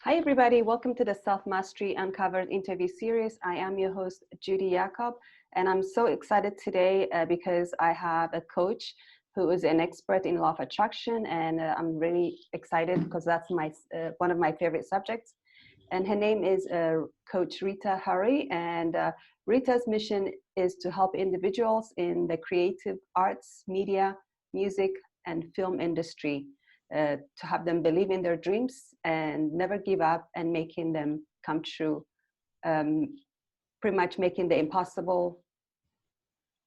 Hi, everybody. Welcome to the Self Mastery Uncovered interview series. I am your host, Judy Yacob, and I'm so excited today because I have a coach who is an expert in law of attraction, and I'm really excited because that's one of my favorite subjects. And her name is Coach Rita Hurry, and Rita's mission is to help individuals in the creative arts, media, music, and film industry to have them believe in their dreams and never give up and making them come true. Pretty much making the impossible,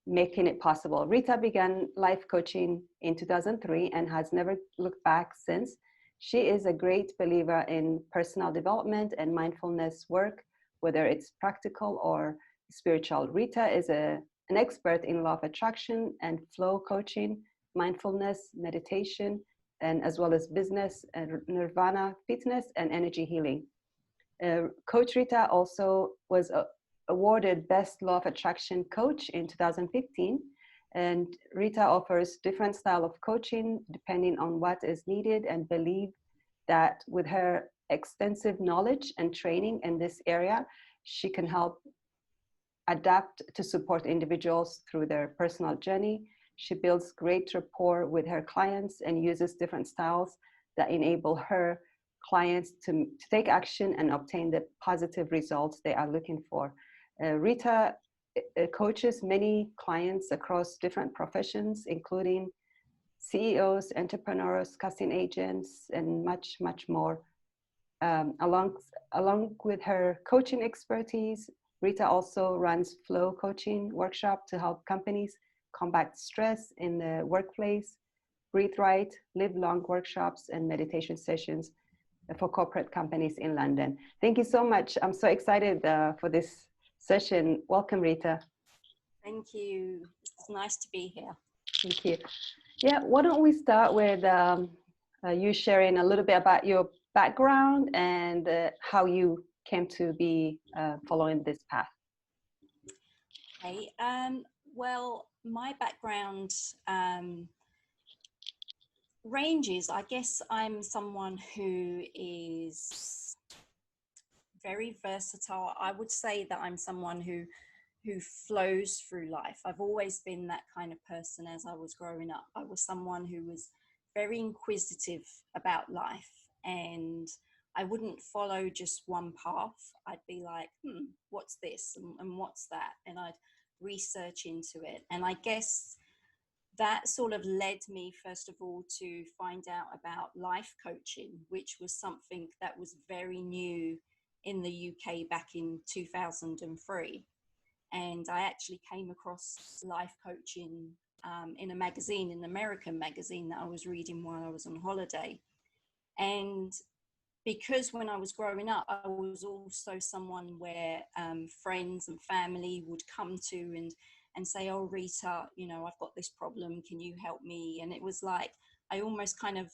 making it possible. Rita began life coaching in 2003 and has never looked back since. She is a great believer in personal development and mindfulness work, whether it's practical or spiritual. Rita is an expert in law of attraction and flow coaching, mindfulness, meditation, and as well as business, and nirvana, fitness, and energy healing. Coach Rita also was awarded Best Law of Attraction Coach in 2015. And Rita offers different style of coaching depending on what is needed, and believe that with her extensive knowledge and training in this area, she can help adapt to support individuals through their personal journey. She builds great rapport with her clients and uses different styles that enable her clients to take action and obtain the positive results they are looking for. Rita coaches many clients across different professions, including CEOs, entrepreneurs, casting agents, and much, much more. Along with her coaching expertise, Rita also runs flow coaching workshop to help companies combat stress in the workplace, breathe right, live long workshops, and meditation sessions for corporate companies in London. Thank you so much. I'm so excited for this session. Welcome, Rita. Thank you. It's nice to be here. Thank you. Yeah, why don't we start with you sharing a little bit about your background and how you came to be following this path. Okay. Well, my background ranges. I guess I'm someone who is very versatile. I would say that I'm someone who flows through life. I've always been that kind of person as I was growing up. I was someone who was very inquisitive about life, and I wouldn't follow just one path. I'd be like, what's this and what's that? And I'd research into it. And I guess that sort of led me, first of all, to find out about life coaching, which was something that was very new in the UK back in 2003. And I actually came across life coaching in a magazine, an American magazine that I was reading while I was on holiday. And because when I was growing up, I was also someone where friends and family would come to and say, oh, Rita, I've got this problem. Can you help me? And it was like, I almost kind of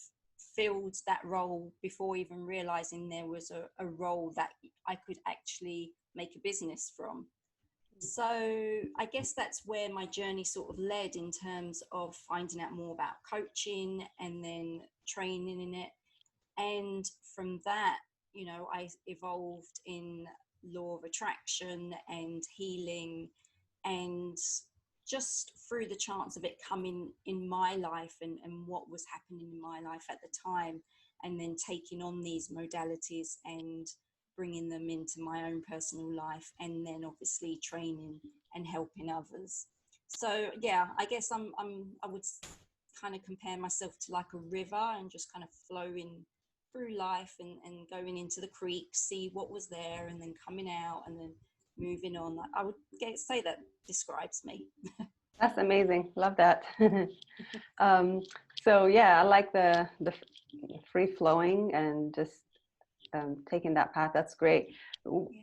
filled that role before even realizing there was a role that I could actually make a business from. So I guess that's where my journey sort of led in terms of finding out more about coaching and then training in it. And from that, I evolved in law of attraction and healing, and just through the chance of it coming in my life and what was happening in my life at the time, and then taking on these modalities and bringing them into my own personal life, and then obviously training and helping others. So yeah, I guess I would kind of compare myself to like a river and just kind of flowing through life and going into the creek, see what was there, and then coming out and then moving on. I would say that describes me. That's amazing. Love that. So yeah, I like the free flowing and just taking that path. That's great.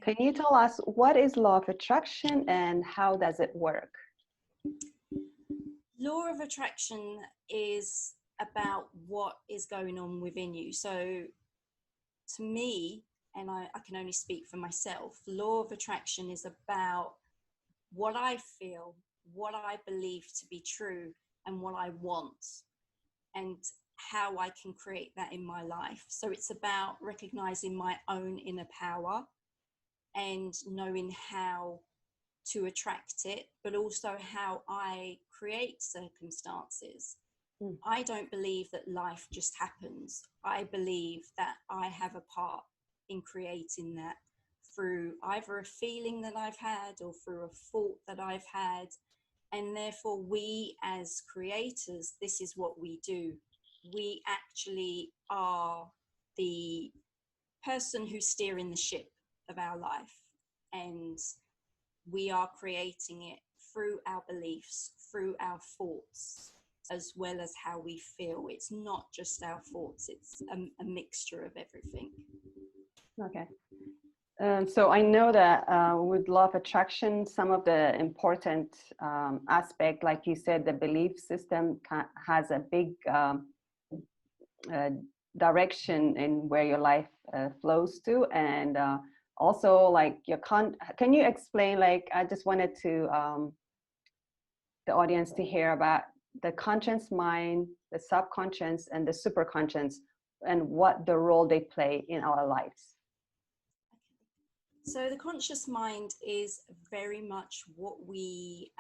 Can you tell us what is law of attraction and how does it work? Law of attraction is about what is going on within you. So to me, and I can only speak for myself, law of attraction is about what I feel, what I believe to be true, and what I want, and how I can create that in my life. So it's about recognizing my own inner power and knowing how to attract it, but also how I create circumstances. I don't believe that life just happens. I believe that I have a part in creating that through either a feeling that I've had or through a thought that I've had. And therefore, we as creators, this is what we do. We actually are the person who's steering the ship of our life. And we are creating it through our beliefs, through our thoughts, as well as how we feel. It's not just our thoughts, it's a mixture of everything. Okay. So I know that with law of attraction, some of the important aspect, like you said, the belief system has a big direction in where your life flows to, and also like your can you explain, like, I just wanted to the audience to hear about the conscious mind, the subconscious, and the superconscious, and what the role they play in our lives. So the conscious mind is very much what we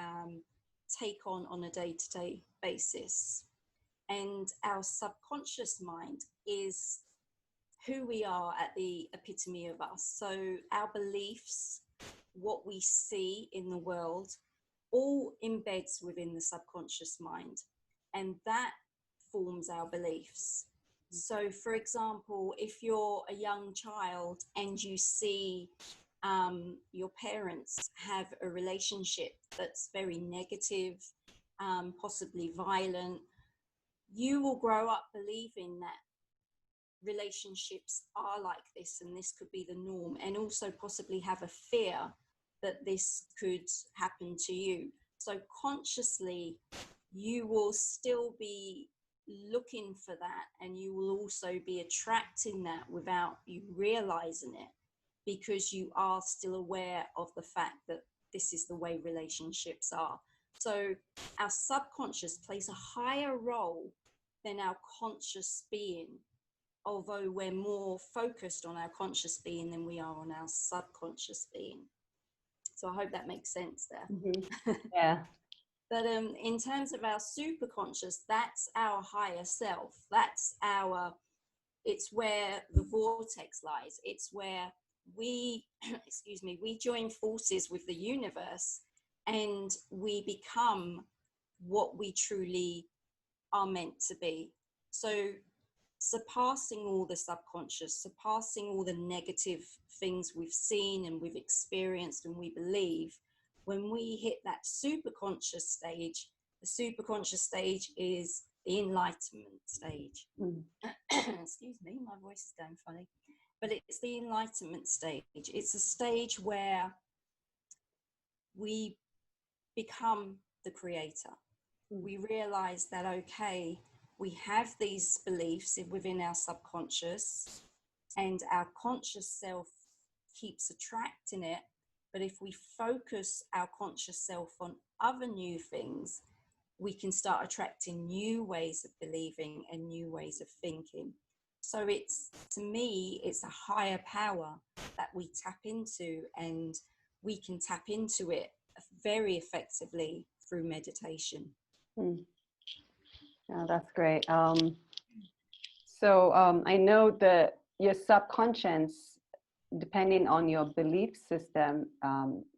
take on a day-to-day basis. And our subconscious mind is who we are at the epitome of us. So our beliefs, what we see in the world, all embeds within the subconscious mind. And that forms our beliefs. So, for example, if you're a young child and you see your parents have a relationship that's very negative, possibly violent, you will grow up believing that relationships are like this and this could be the norm, and also possibly have a fear that this could happen to you. So consciously, you will still be looking for that, and you will also be attracting that without you realizing it, because you are still aware of the fact that this is the way relationships are. So our subconscious plays a higher role than our conscious being, although we're more focused on our conscious being than we are on our subconscious being. So I hope that makes sense there. Mm-hmm. Yeah. But in terms of our superconscious, that's our higher self. That's it's where the vortex lies. It's where we, excuse me, we join forces with the universe and we become what we truly are meant to be. So surpassing all the subconscious, surpassing all the negative things we've seen and we've experienced and we believe, when we hit that superconscious stage, the superconscious stage is the enlightenment stage. Excuse me, my voice is going funny. But it's the enlightenment stage. It's a stage where we become the creator. We realize that, okay, we have these beliefs within our subconscious and our conscious self keeps attracting it. But if we focus our conscious self on other new things, we can start attracting new ways of believing and new ways of thinking. So to me, it's a higher power that we tap into, and we can tap into it very effectively through meditation. Yeah, that's great. So I know that your subconscious, depending on your belief system,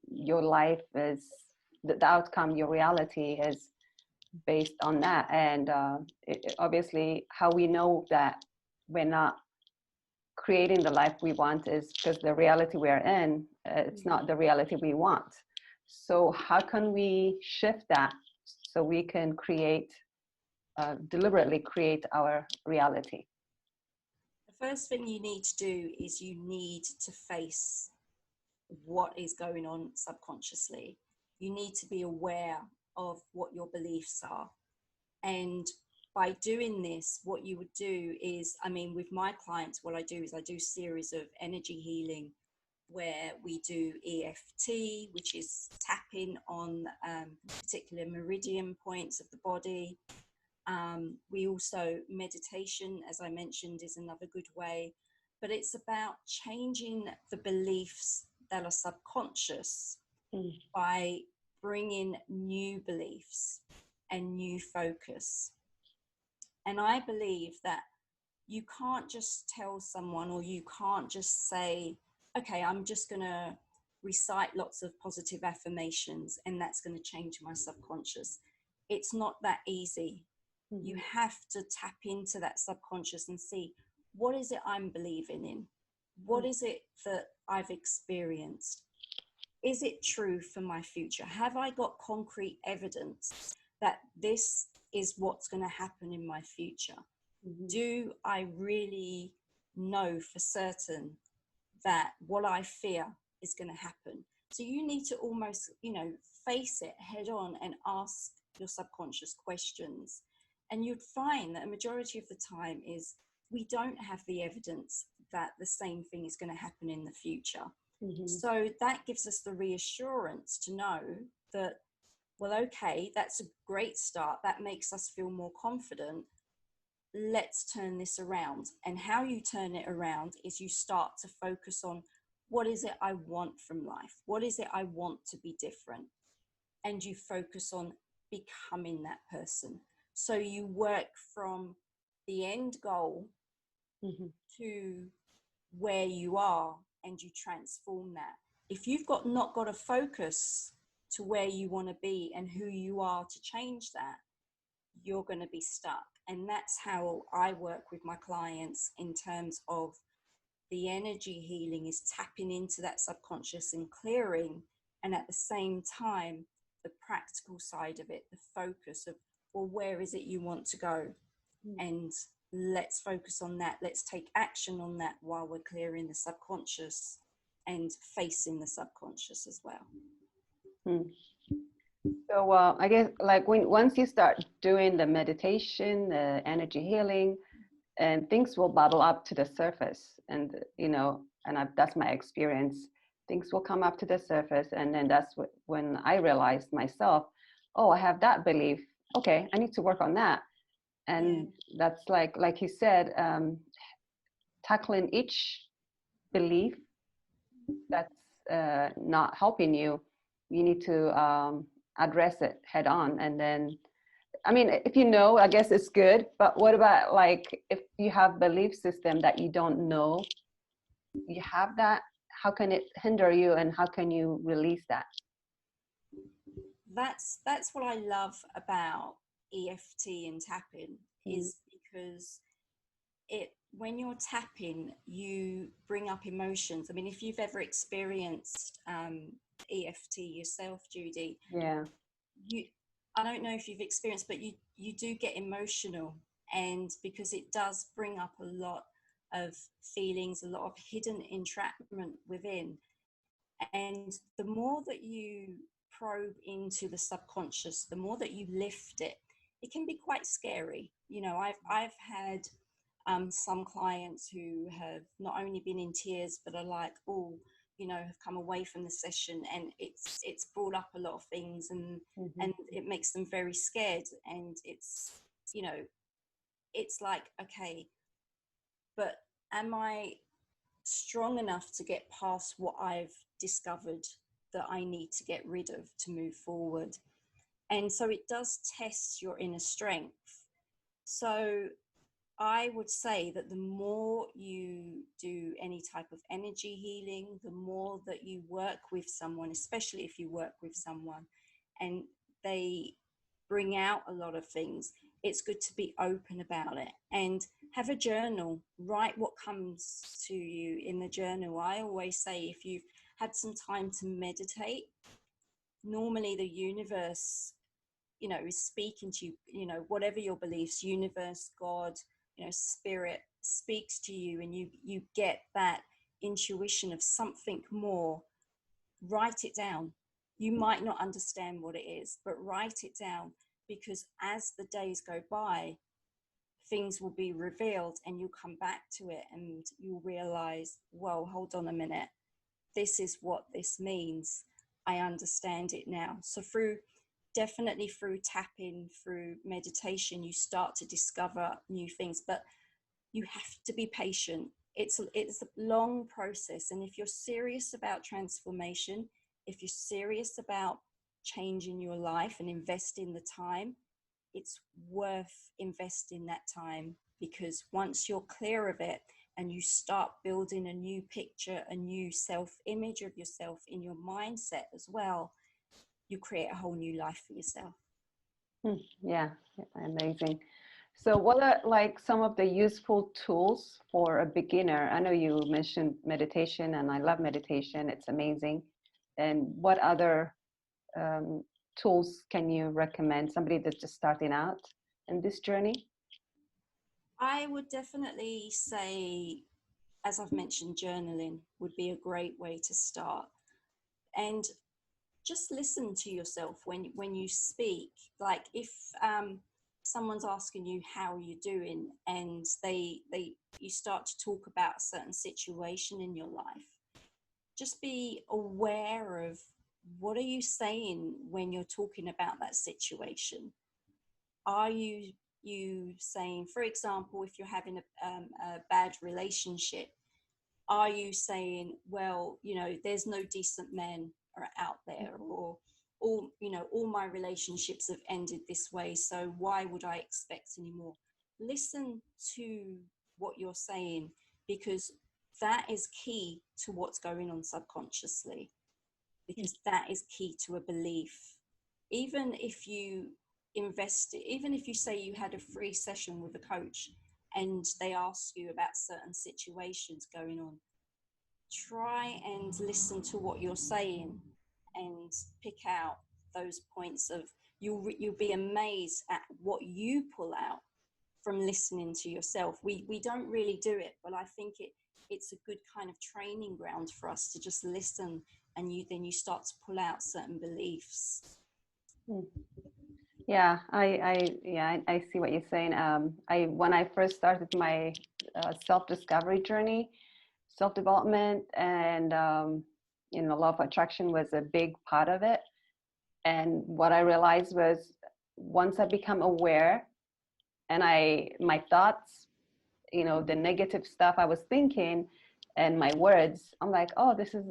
your life is, the outcome, your reality is based on that. And obviously, how we know that we're not creating the life we want is because the reality we're in, it's not the reality we want. So how can we shift that so we can deliberately create our reality? The first thing you need to do is you need to face what is going on subconsciously. You need to be aware of what your beliefs are. And by doing this, what you would do is, with my clients, what I do is I do series of energy healing where we do EFT, which is tapping on particular meridian points of the body. We also, meditation, as I mentioned, is another good way, but it's about changing the beliefs that are subconscious by bringing new beliefs and new focus. And I believe that you can't just tell someone, or you can't just say, okay, I'm just going to recite lots of positive affirmations and that's going to change my subconscious. It's not that easy. You have to tap into that subconscious and see, what is it I'm believing in? What is it that I've experienced? Is it true for my future? Have I got concrete evidence that this is what's going to happen in my future? Do I really know for certain that what I fear is going to happen? So you need to almost, face it head on and ask your subconscious questions. And you'd find that a majority of the time is we don't have the evidence that the same thing is going to happen in the future. So that gives us the reassurance to know that, well, okay, that's a great start. That makes us feel more confident. Let's turn this around. And how you turn it around is you start to focus on, what is it I want from life? What is it I want to be different? And you focus on becoming that person. So you work from the end goal to where you are, and you transform that. If you've not got a focus to where you want to be and who you are to change that, you're going to be stuck. And that's how I work with my clients in terms of the energy healing, is tapping into that subconscious and clearing. And at the same time, the practical side of it, the focus of, well, where is it you want to go? And let's focus on that. Let's take action on that while we're clearing the subconscious and facing the subconscious as well. So I guess like once you start doing the meditation, the energy healing, and things will bubble up to the surface, and that's my experience. Things will come up to the surface, and then that's when I realized myself, oh, I have that belief. Okay, I need to work on that. And that's like you said, tackling each belief that's not helping you. You need to address it head on. And then, I mean, if I guess it's good, but what about like if you have belief system that you don't know you have that, how can it hinder you, and how can you release that? That's what I love about EFT and tapping, is because when you're tapping, you bring up emotions. I mean, if you've ever experienced EFT yourself, Judy, I don't know if you've experienced, but you do get emotional, and because it does bring up a lot of feelings, a lot of hidden entrapment within. And the more that you probe into the subconscious, the more that you lift it, it can be quite scary. I've had some clients who have not only been in tears, but are like, have come away from the session, and it's brought up a lot of things, and it makes them very scared. And it's like, okay, but am I strong enough to get past what I've discovered that I need to get rid of to move forward? And so it does test your inner strength. So I would say that the more you do any type of energy healing, the more that you work with someone, especially if you work with someone and they bring out a lot of things, it's good to be open about it and have a journal. Write what comes to you in the journal. I always say, if you've had some time to meditate, normally the universe, is speaking to you, whatever your beliefs, universe, God, spirit speaks to you, and you get that intuition of something more. Write it down. You might not understand what it is, but write it down, because as the days go by, things will be revealed, and you'll come back to it and you'll realize, well, hold on a minute, this is what this means. I understand it now. So through definitely through tapping, through meditation, you start to discover new things, but you have to be patient. It's a long process. And if you're serious about transformation, if you're serious about changing your life and investing the time, it's worth investing that time, because once you're clear of it and you start building a new picture, a new self-image of yourself in your mindset as well, you create a whole new life for yourself. Yeah, amazing. So what are like some of the useful tools for a beginner? I know you mentioned meditation, and I love meditation. It's amazing. And what other tools can you recommend somebody that's just starting out in this journey? I would definitely say, as I've mentioned, journaling would be a great way to start. And just listen to yourself when you speak. Like if someone's asking you how you're doing, and you start to talk about a certain situation in your life, just be aware of what are you saying when you're talking about that situation. Are you saying, for example, if you're having a bad relationship, are you saying, well, you know, there's no decent men are out there, or all my relationships have ended this way, so why would I expect any more? Listen to what you're saying, because that is key to what's going on subconsciously, because that is key to a belief. Even if you even if you say you had a free session with a coach and they ask you about certain situations going on, try and listen to what you're saying and pick out those points of, you'll be amazed at what you pull out from listening to yourself. We don't really do it, but I think it's a good kind of training ground for us to just listen, and then you start to pull out certain beliefs. Yeah, I see what you're saying. When I first started my self-discovery journey, self-development, and law of attraction was a big part of it. And what I realized was, once I become aware, and my thoughts, the negative stuff I was thinking, and my words, I'm like, oh, this is,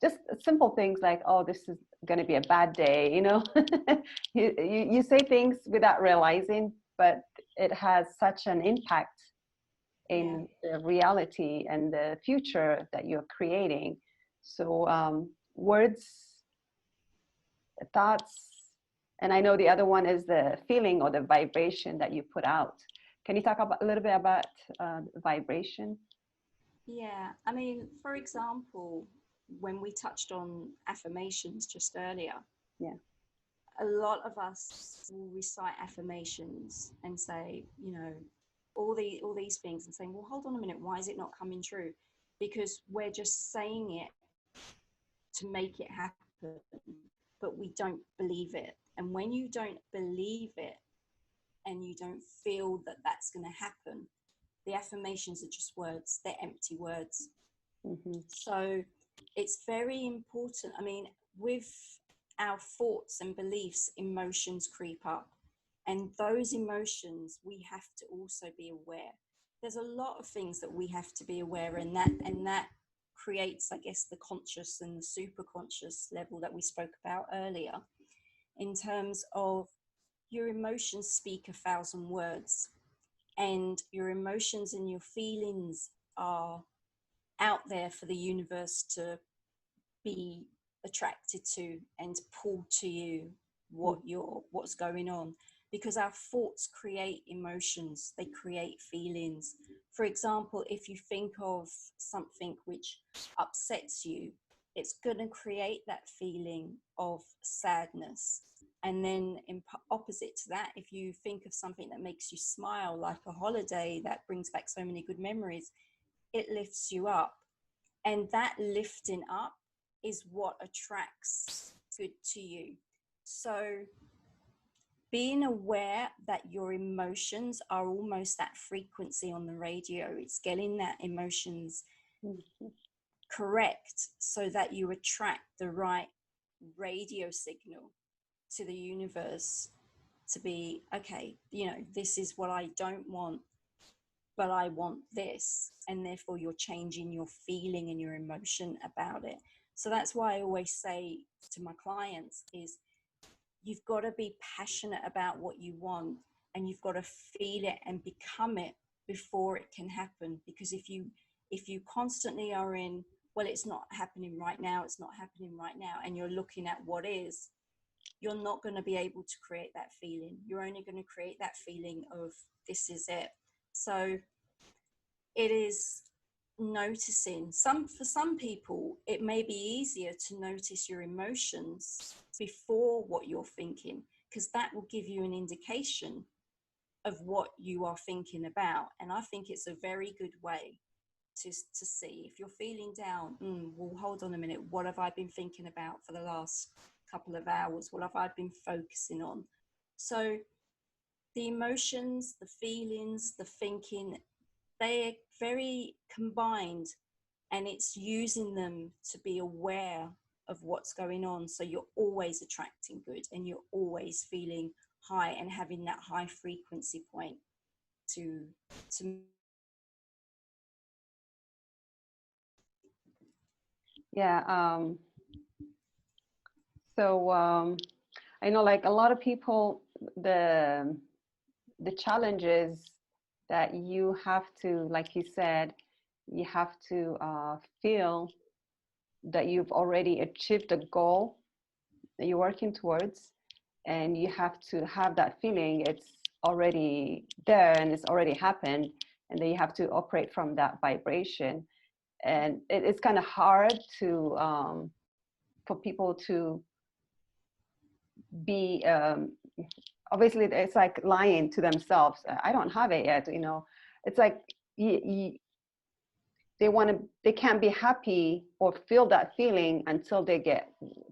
just simple things like, oh, this is going to be a bad day, you say things without realizing, but it has such an impact in the reality and the future that you're creating. So words, thoughts, and I know the other one is the feeling or the vibration that you put out. Can you talk a little bit about vibration? Yeah, I mean, for example, when we touched on affirmations just earlier, Yeah. a lot of us will recite affirmations and say, all these things, and saying, well, hold on a minute, why is it not coming true? Because we're just saying it to make it happen, but we don't believe it. And when you don't believe it and you don't feel that that's going to happen, the affirmations are just words, they're empty words. Mm-hmm. So it's very important. I mean, with our thoughts and beliefs, emotions creep up. And those emotions, we have to also be aware. There's a lot of things that we have to be aware, and that creates, I guess, the conscious and the super conscious level that we spoke about earlier, in terms of your emotions speak 1,000 words, and your emotions and your feelings are out there for the universe to be attracted to and pull to you what's going on, because our thoughts create emotions, they create feelings. For example, if you think of something which upsets you, it's going to create that feeling of sadness. And then in opposite to that, if you think of something that makes you smile, like a holiday that brings back so many good memories, it lifts you up. And that lifting up is what attracts good to you. So being aware that your emotions are almost that frequency on the radio, it's getting that emotions correct so that you attract the right radio signal. to the universe to be, okay, you know, this is what I don't want, but I want this. And therefore you're changing your feeling and your emotion about it. So that's why I always say to my clients is, you've got to be passionate about what you want, and you've got to feel it and become it before it can happen. Because if you constantly are in, well, it's not happening right now, it's not happening right now, and you're looking at what is, you're not going to be able to create that feeling. You're only going to create that feeling of this is it. So it is noticing. For some people, it may be easier to notice your emotions before what you're thinking, because that will give you an indication of what you are thinking about. And I think it's a very good way to see if you're feeling down. Well, hold on a minute, what have I been thinking about for the last couple of hours? What have I been focusing on? So the emotions, the feelings, the thinking, they're very combined, and it's using them to be aware of what's going on. So you're always attracting good, and you're always feeling high and having that high frequency point to Yeah. I know, like, a lot of people, the challenge is that you have to, like you said, you have to feel that you've already achieved the goal that you're working towards, and you have to have that feeling it's already there and it's already happened, and then you have to operate from that vibration. And it's kind of hard to for people to be obviously it's like lying to themselves. I don't have it yet, you know. It's like they can't be happy or feel that feeling until they get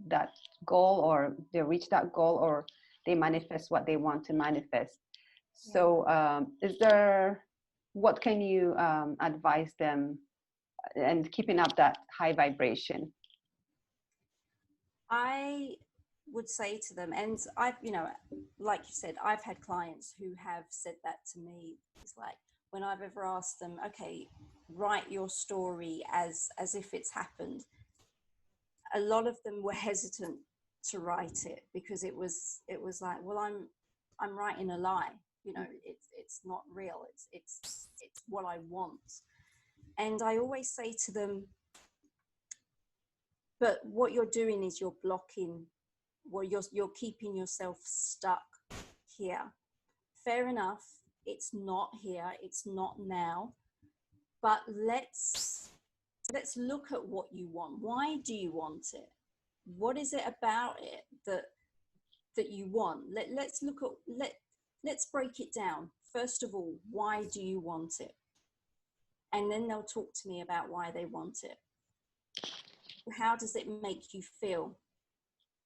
that goal, or they reach that goal, or they manifest what they want to manifest. So what can you advise them and keeping up that high vibration? I would say to them, and I've, you know, like you said, I've had clients who have said that to me. It's like, when I've ever asked them, okay, write your story as if it's happened, a lot of them were hesitant to write it, because it was like, well, I'm writing a lie, you know, it's not real, it's what I want. And I always say to them, but what you're doing is you're blocking, well, you're keeping yourself stuck here. Fair enough, it's not here, it's not now, but let's look at what you want. Why do you want it? What is it about it that you want? Let's break it down. First of all, why do you want it? And then they'll talk to me about why they want it. How does it make you feel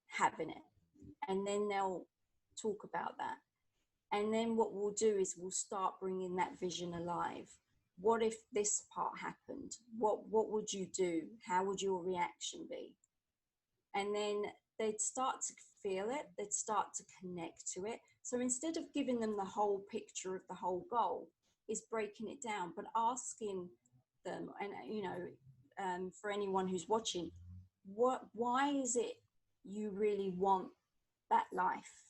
having it? And then they'll talk about that. And then what we'll do is we'll start bringing that vision alive. What if this part happened? What would you do? How would your reaction be? And then they'd start to feel it, they'd start to connect to it. So instead of giving them the whole picture of the whole goal, is breaking it down, but asking them, and you know, for anyone who's watching, why is it you really want that life?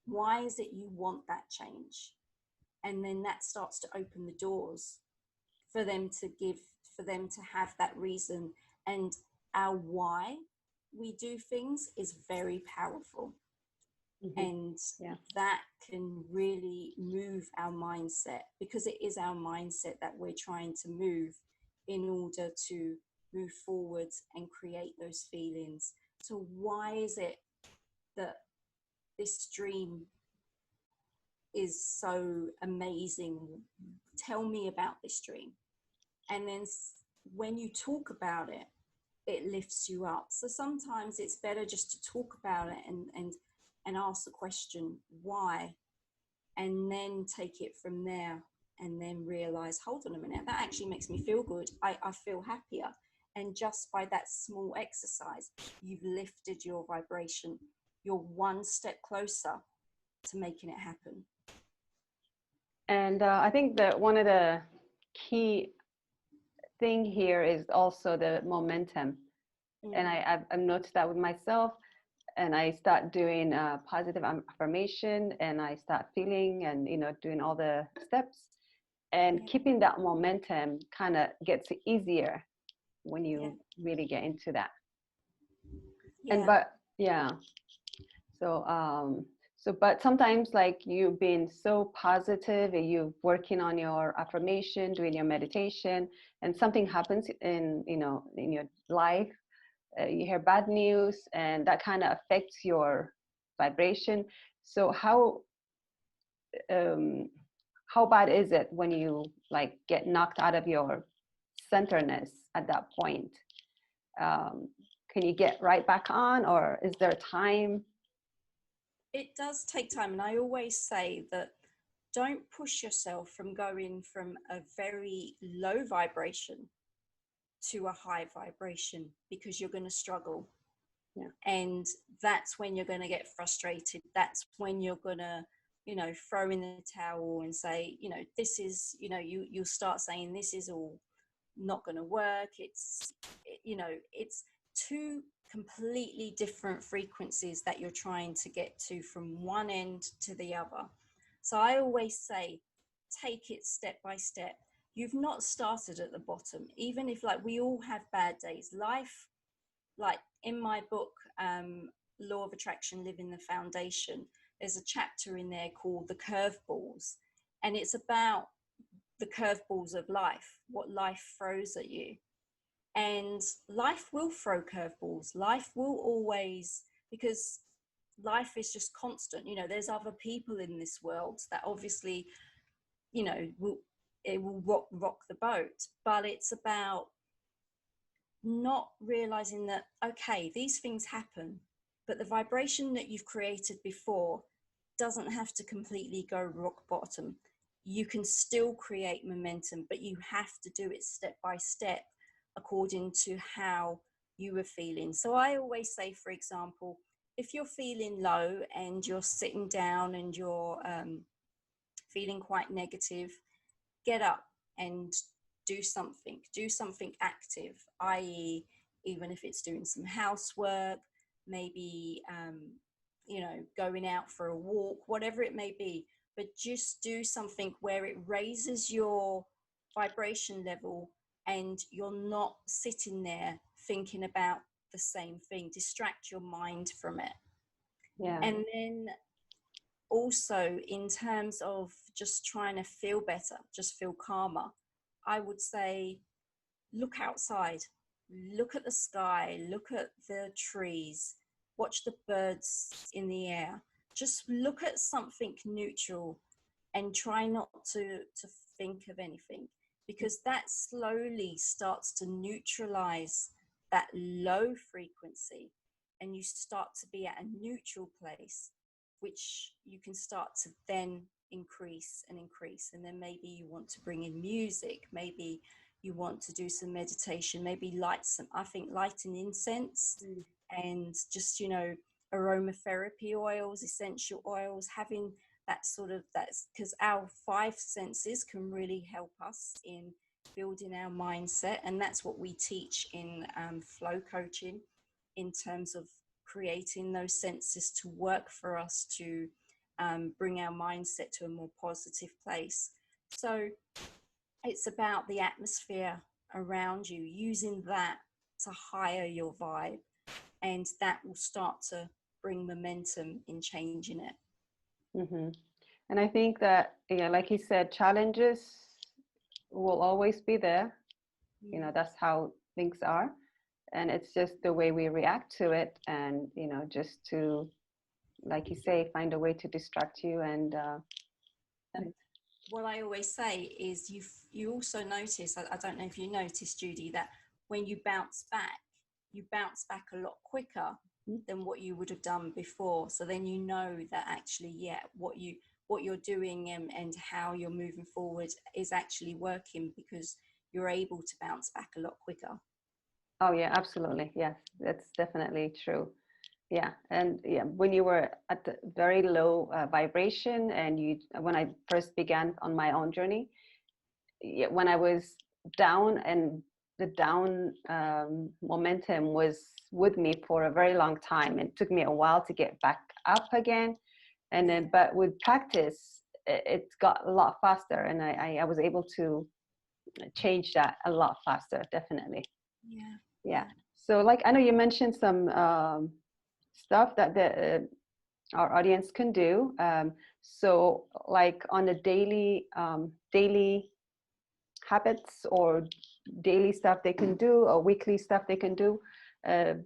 Why is it you want that change? And then that starts to open the doors for them to have that reason. And our why we do things is very powerful. Mm-hmm. And that can really move our mindset, because it is our mindset that we're trying to move in order to move forward and create those feelings. So why is it that this dream is so amazing? Tell me about this dream. And then when you talk about it, it lifts you up. So sometimes it's better just to talk about it and ask the question, why? And then take it from there, and then realize, hold on a minute, that actually makes me feel good. I feel happier. And just by that small exercise, you've lifted your vibration you're one step closer to making it happen. And I think that one of the key thing here is also the momentum. And I've noticed that with myself, and I start doing positive affirmation, and I start feeling and, you know, doing all the steps, and keeping that momentum kind of gets easier when you really get into that. And but sometimes, like, you've been so positive and you're working on your affirmation, doing your meditation, and something happens in, you know, in your life. You hear bad news, and that kind of affects your vibration. So how bad is it when you, like, get knocked out of your centerness at that point? Can you get right back on, or is there time? It does take time, and I always say that don't push yourself from going from a very low vibration to a high vibration, because you're going to struggle. And that's when you're going to get frustrated. That's when you're going to, you know, throw in the towel and say, you know, this is, you know, you'll start saying this is all not going to work. You know, it's two completely different frequencies that you're trying to get to from one end to the other. So I always say, take it step by step. You've not started at the bottom. Even if, like, we all have bad days. Life, like in my book, Law of Attraction, Living the Foundation, there's a chapter in there called The Curveballs. And it's about the curveballs of life, what life throws at you. And life will throw curveballs. Life will always, because life is just constant. You know, there's other people in this world that obviously, you know, it will rock the boat. But it's about not realizing that, okay, these things happen, but the vibration that you've created before doesn't have to completely go rock bottom. You can still create momentum, but you have to do it step by step according to how you were feeling. So I always say, for example, if you're feeling low and you're sitting down and you're feeling quite negative, get up and do something active, i.e., even if it's doing some housework, maybe, you know, going out for a walk, whatever it may be, but just do something where it raises your vibration level and you're not sitting there thinking about the same thing. Distract your mind from it. And then also, in terms of just trying to feel better, just feel calmer, I would say, look outside, look at the sky, look at the trees, watch the birds in the air. Just look at something neutral and try not to think of anything, because that slowly starts to neutralize that low frequency, and you start to be at a neutral place, which you can start to then increase and increase. And then maybe you want to bring in music, maybe you want to do some meditation, maybe lighting incense and just, you know, aromatherapy oils, essential oils, having that sort of, that's because our five senses can really help us in building our mindset. And that's what we teach in flow coaching, in terms of creating those senses to work for us to bring our mindset to a more positive place. So it's about the atmosphere around you, using that to higher your vibe, and that will start to bring momentum in changing it. Mm-hmm. And I think that, yeah, like you said, challenges will always be there. You know, that's how things are. And it's just the way we react to it. And, you know, just to, like you say, find a way to distract you. And what I always say is you also notice, I don't know if you noticed, Judy, that when you bounce back a lot quicker than what you would have done before. So then you know that actually, yeah, what you're doing and how you're moving forward is actually working, because you're able to bounce back a lot quicker. oh yeah, absolutely. Yes, that's definitely true. Yeah, and yeah, when you were at the very low vibration, and when I first began on my own journey, yeah, when I was down, and the down momentum was with me for a very long time. It took me a while to get back up again, and Yeah, then, but with practice, it got a lot faster, and I was able to change that a lot faster, definitely. yeah, Yeah. yeah. So, like, I know you mentioned some stuff that our audience can do. So, like on a daily habits or daily stuff they can do, or weekly stuff they can do,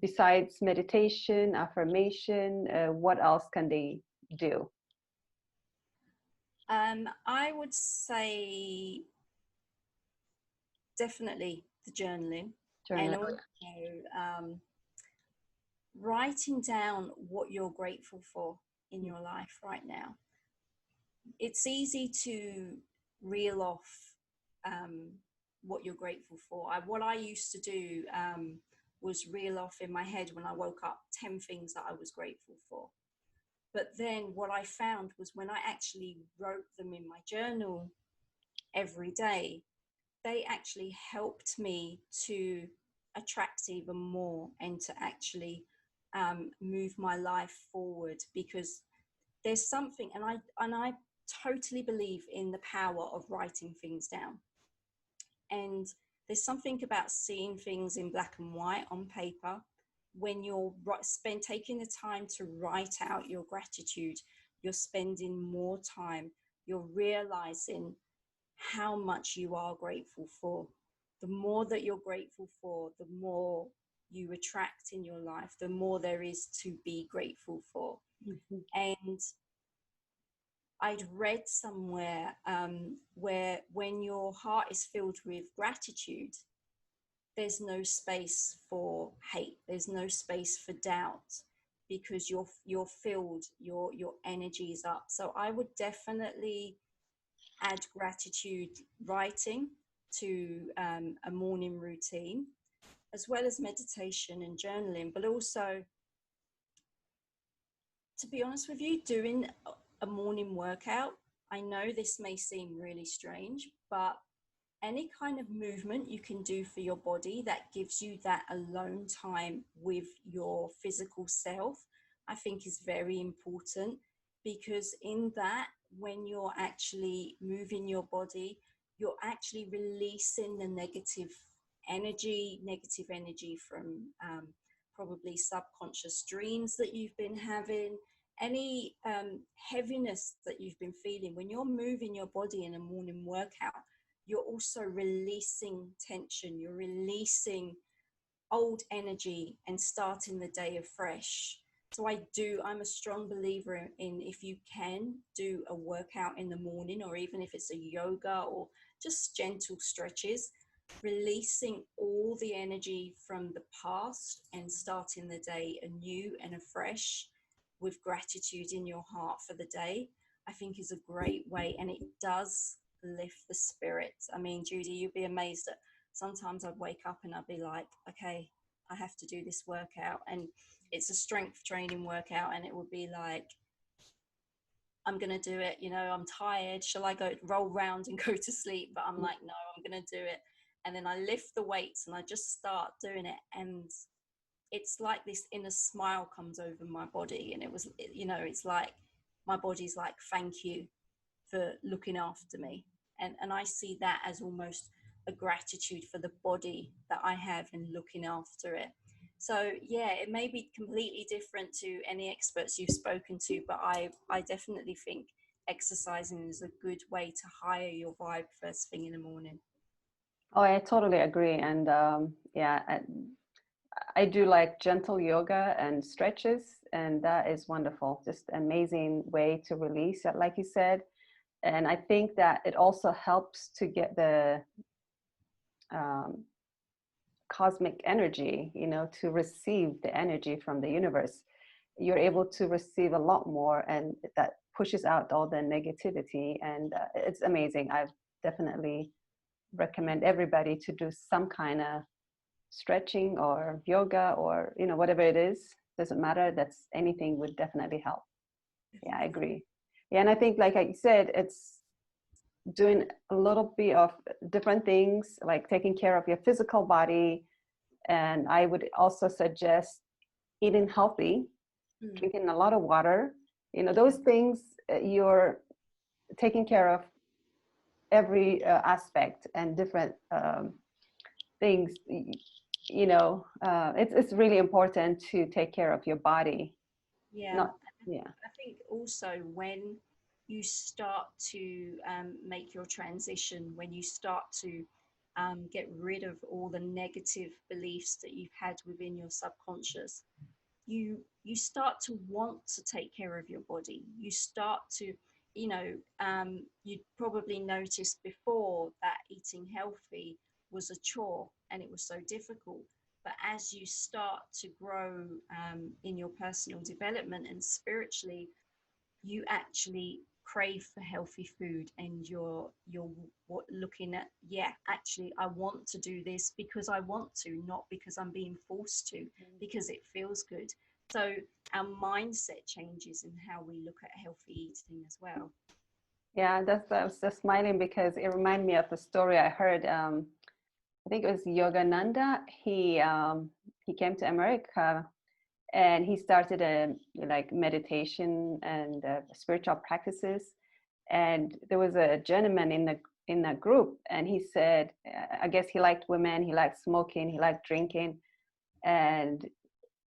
besides meditation, affirmation, what else can they do? I would say definitely the journaling, and Journal. also um, writing down what you're grateful for in your life right now. It's easy to reel off um, what you're grateful for. What I used to do was reel off in my head when I woke up 10 things that I was grateful for. But then what I found was when I actually wrote them in my journal every day, they actually helped me to attract even more and to actually move my life forward, because there's something, and I totally believe in the power of writing things down. And there's something about seeing things in black and white on paper. When you're taking the time to write out your gratitude, you're spending more time, you're realizing how much you are grateful for. The more that you're grateful for, the more you attract in your life, the more there is to be grateful for. Mhm. And I'd read somewhere where when your heart is filled with gratitude, there's no space for hate, there's no space for doubt, because you're filled, your energy is up. So I would definitely add gratitude writing to a morning routine, as well as meditation and journaling. But also, to be honest with you, doing a morning workout. I know this may seem really strange, but any kind of movement you can do for your body that gives you that alone time with your physical self, I think is very important, because in that, when you're actually moving your body, you're actually releasing the negative energy from probably subconscious dreams that you've been having, any heaviness that you've been feeling. When you're moving your body in a morning workout, you're also releasing tension, you're releasing old energy and starting the day afresh. So I'm a strong believer in, if you can do a workout in the morning, or even if it's a yoga or just gentle stretches, releasing all the energy from the past and starting the day anew and afresh with gratitude in your heart for the day, I think is a great way. And it does lift the spirits. I mean, Judy, you'd be amazed at sometimes I'd wake up and I'd be like, okay, I have to do this workout. And it's a strength training workout. And it would be like, I'm going to do it. You know, I'm tired. Shall I go roll round and go to sleep? But I'm like, no, I'm going to do it. And then I lift the weights and I just start doing it. And it's like this inner smile comes over my body. And it was, you know, it's like my body's like, thank you for looking after me. And I see that as almost a gratitude for the body that I have in looking after it. So yeah, it may be completely different to any experts you've spoken to, but I definitely think exercising is a good way to higher your vibe first thing in the morning. Oh, I totally agree. And yeah, I do like gentle yoga and stretches, and that is wonderful. Just amazing way to release it, like you said. And I think that it also helps to get the um, cosmic energy, you know, to receive the energy from the universe. You're able to receive a lot more, and that pushes out all the negativity. And it's amazing. I definitely recommend everybody to do some kind of stretching or yoga, or, you know, whatever it is. doesn't matter. That's anything would definitely help. Yeah, I agree. Yeah, and I think, like I said, it's doing a little bit of different things, like taking care of your physical body. And I would also suggest eating healthy, drinking a lot of water. You know, those things, you're taking care of every aspect and different things. You know, it's really important to take care of your body. Yeah, Not, yeah. I think also when you start to make your transition, when you start to get rid of all the negative beliefs that you've had within your subconscious, you start to want to take care of your body. You start to, you know, you'd probably noticed before that eating healthy was a chore and it was so difficult. But as you start to grow in your personal development and spiritually, you actually crave for healthy food, and you're looking at, yeah, actually I want to do this because I want to, not because I'm being forced to, because it feels good. So our mindset changes in how we look at healthy eating as well. Yeah, I was just smiling because it reminded me of the story I heard. I think it was Yogananda. He came to America and he started a like meditation and spiritual practices. And there was a gentleman in the group, and he said, I guess he liked women, he liked smoking, he liked drinking, and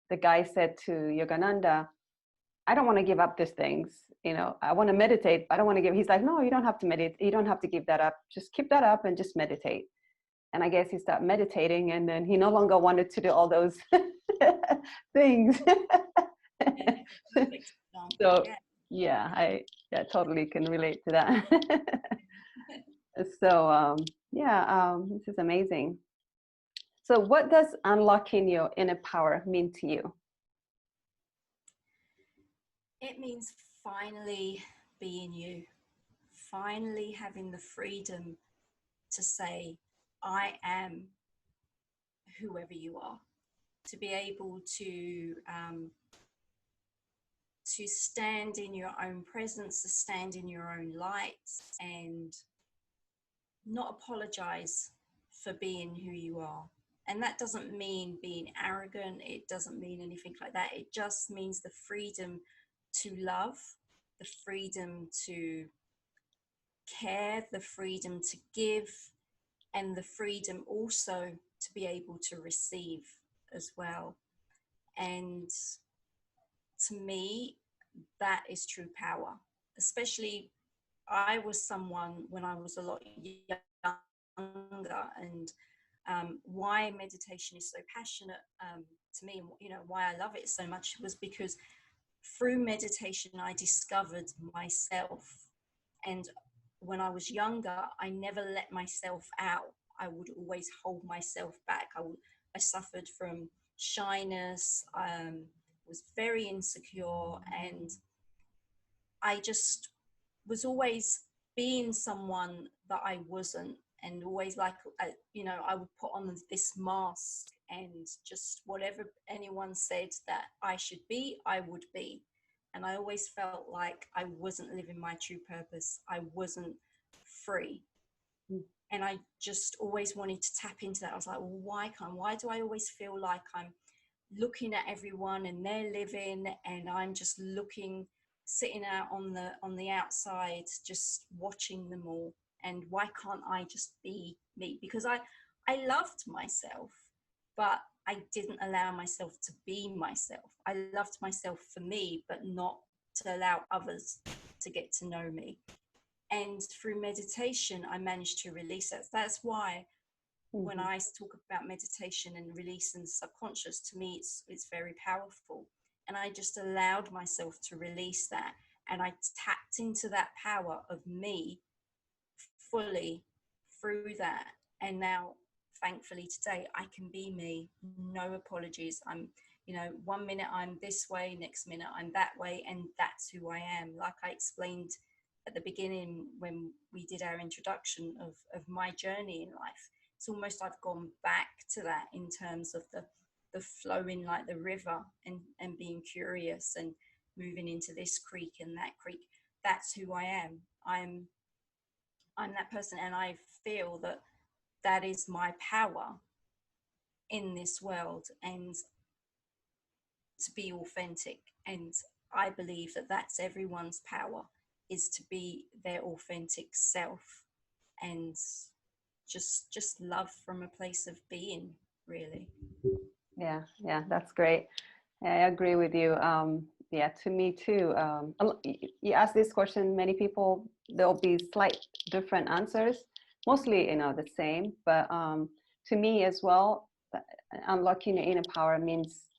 the guy said to Yogananda, I don't want to give up these things. You know, I want to meditate, but I don't want to give. He's like, no, you don't have to meditate. You don't have to give that up. Just keep that up and just meditate. And I guess he started meditating, and then he no longer wanted to do all those things. So yeah, I totally can relate to that. So this is amazing. So what does unlocking your inner power mean to you? It means finally being you, finally having the freedom to say, I am whoever you are, to be able to stand in your own presence, to stand in your own light, and not apologize for being who you are. And that doesn't mean being arrogant. It doesn't mean anything like that. It just means the freedom to love, the freedom to care, the freedom to give, and the freedom also to be able to receive as well. And to me, that is true power. Especially, I was someone when I was a lot younger, and why meditation is so passionate to me, and you know why I love it so much, was because through meditation I discovered myself. And when I was younger, I never let myself out. I would always hold myself back. I suffered from shyness, was very insecure, and I just was always being someone that I wasn't, and always like, you know, I would put on this mask, and just whatever anyone said that I should be, I would be. And I always felt like I wasn't living my true purpose. I wasn't free. And I just always wanted to tap into that. I was like, well, why do I always feel like I'm looking at everyone and they're living, and I'm just sitting out on the outside, just watching them all? And why can't I just be me? Because I loved myself, but I didn't allow myself to be myself. I loved myself for me, but not to allow others to get to know me. And through meditation, I managed to release that. That's why when I talk about meditation and releasing the subconscious, to me, it's very powerful. And I just allowed myself to release that. And I tapped into that power of me fully through that. And now, thankfully, today, I can be me, no apologies. I'm, you know, one minute I'm this way, next minute I'm that way, and that's who I am. Like I explained at the beginning when we did our introduction of my journey in life, it's almost I've gone back to that in terms of the the flowing like the river, and being curious and moving into this creek and that creek. That's who I am. I'm that person, and I feel that that is my power in this world, and to be authentic. And I believe that that's everyone's power, is to be their authentic self, and just love from a place of being, really. Yeah, that's great. I agree with you. Yeah, to me too. You ask this question, many people, there'll be slight different answers, mostly, the same. But to me as well, unlocking your inner power means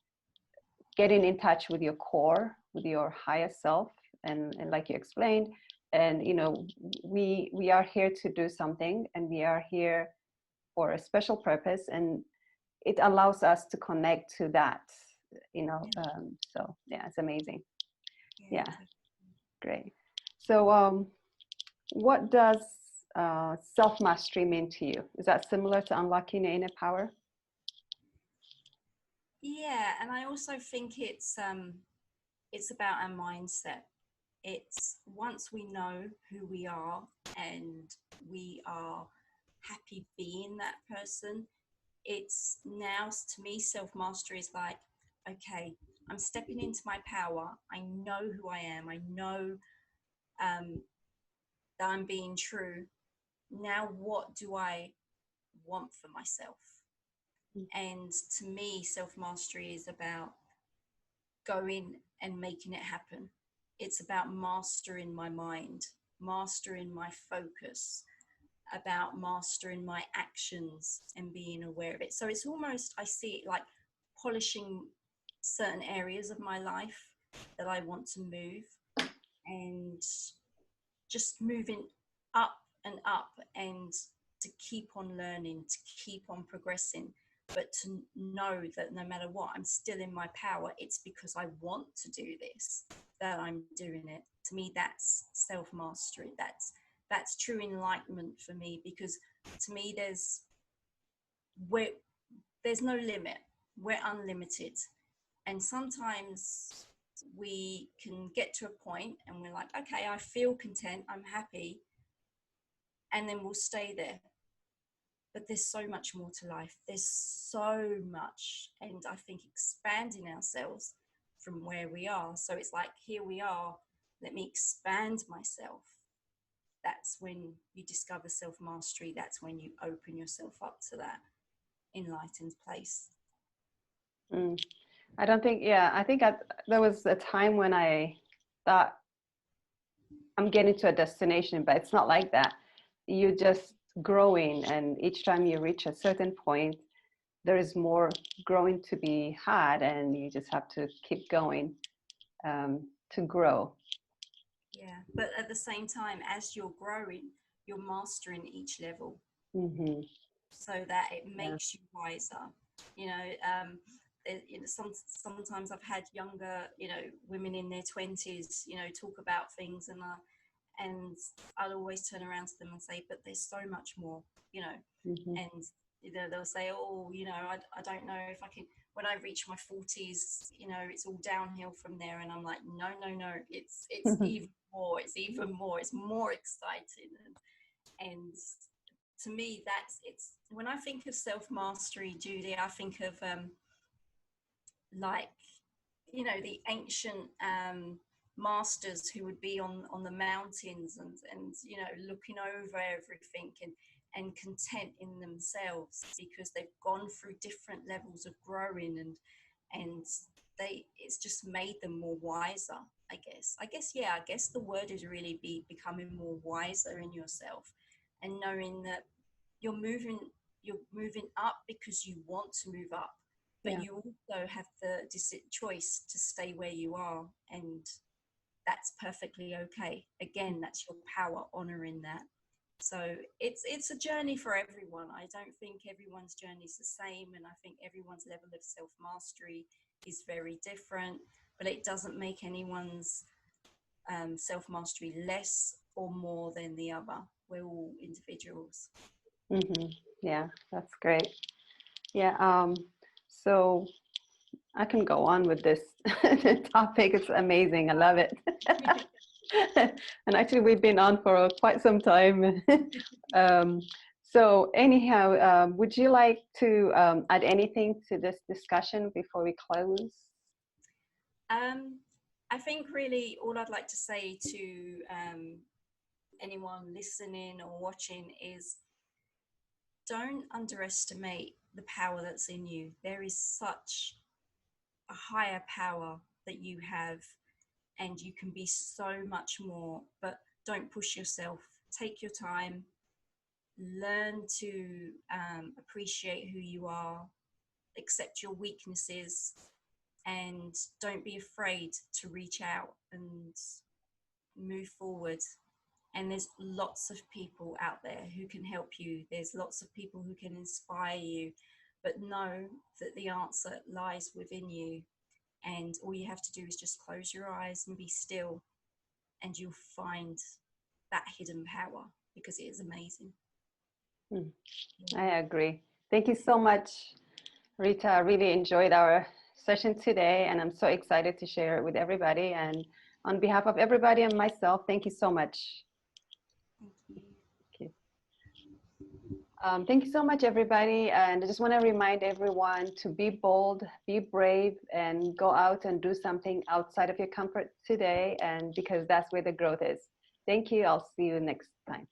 getting in touch with your core, with your higher self, and like you explained, and we are here to do something, and we are here for a special purpose, and it allows us to connect to that, so yeah, it's amazing. Yeah, great. So what does self-mastery mean to you? Is that similar to unlocking your inner power? Yeah, and I also think it's about our mindset. It's once we know who we are and we are happy being that person, it's now, to me, self-mastery is like, okay, I'm stepping into my power. I know who I am. I know that I'm being true. Now, what do I want for myself? And to me, self-mastery is about going and making it happen. It's about mastering my mind, mastering my focus, about mastering my actions and being aware of it. So it's almost, I see it like polishing certain areas of my life that I want to move, and just moving up and up, and to keep on learning, to keep on progressing, but to know that no matter what, I'm still in my power. It's because I want to do this that I'm doing it. To me, that's self-mastery. That's true enlightenment for me, because to me, there's no limit. We're unlimited. And sometimes we can get to a point and we're like, okay, I feel content, I'm happy, and then we'll stay there. But there's so much more to life. There's so much. And I think expanding ourselves from where we are. So it's like, here we are, let me expand myself. That's when you discover self-mastery. That's when you open yourself up to that enlightened place. I don't think, I think there was a time when I thought I'm getting to a destination, but it's not like that. You're just growing, and each time you reach a certain point, there is more growing to be had, and you just have to keep going to grow. Yeah, but at the same time, as you're growing, you're mastering each level, so that it makes you wiser. Sometimes I've had younger, women in their 20s, talk about things, and I'll always turn around to them and say, but there's so much more, and they'll say, oh, I don't know if I can, when I reach my 40s, it's all downhill from there. And I'm like, no, it's even more, it's more exciting. And to me, it's when I think of self-mastery, Judy, I think of like, the ancient masters who would be on the mountains and looking over everything and content in themselves, because they've gone through different levels of growing, and it's just made them more wiser. I guess the word is really becoming more wiser in yourself, and knowing that you're moving up because you want to move up, but you also have the choice to stay where you are, and that's perfectly okay. Again, that's your power, honoring that. So it's a journey for everyone. I don't think everyone's journey is the same, and I think everyone's level of self-mastery is very different, but it doesn't make anyone's self-mastery less or more than the other. We're all individuals. Yeah, that's great. Yeah. So I can go on with this topic. It's amazing. I love it. And actually, we've been on for quite some time. um, so anyhow, would you like to add anything to this discussion before we close? I think really all I'd like to say to anyone listening or watching is don't underestimate the power that's in you. There is such a higher power that you have, and you can be so much more, but don't push yourself. Take your time, learn to appreciate who you are, accept your weaknesses, and don't be afraid to reach out and move forward. And there's lots of people out there who can help you. There's lots of people who can inspire you, but know that the answer lies within you. And all you have to do is just close your eyes and be still, and you'll find that hidden power, because it is amazing. I agree. Thank you so much, Rita. I really enjoyed our session today, and I'm so excited to share it with everybody. And on behalf of everybody and myself, thank you so much. Thank you. Thank you so much, everybody. And I just want to remind everyone to be bold, be brave, and go out and do something outside of your comfort today. And because that's where the growth is. Thank you. I'll see you next time.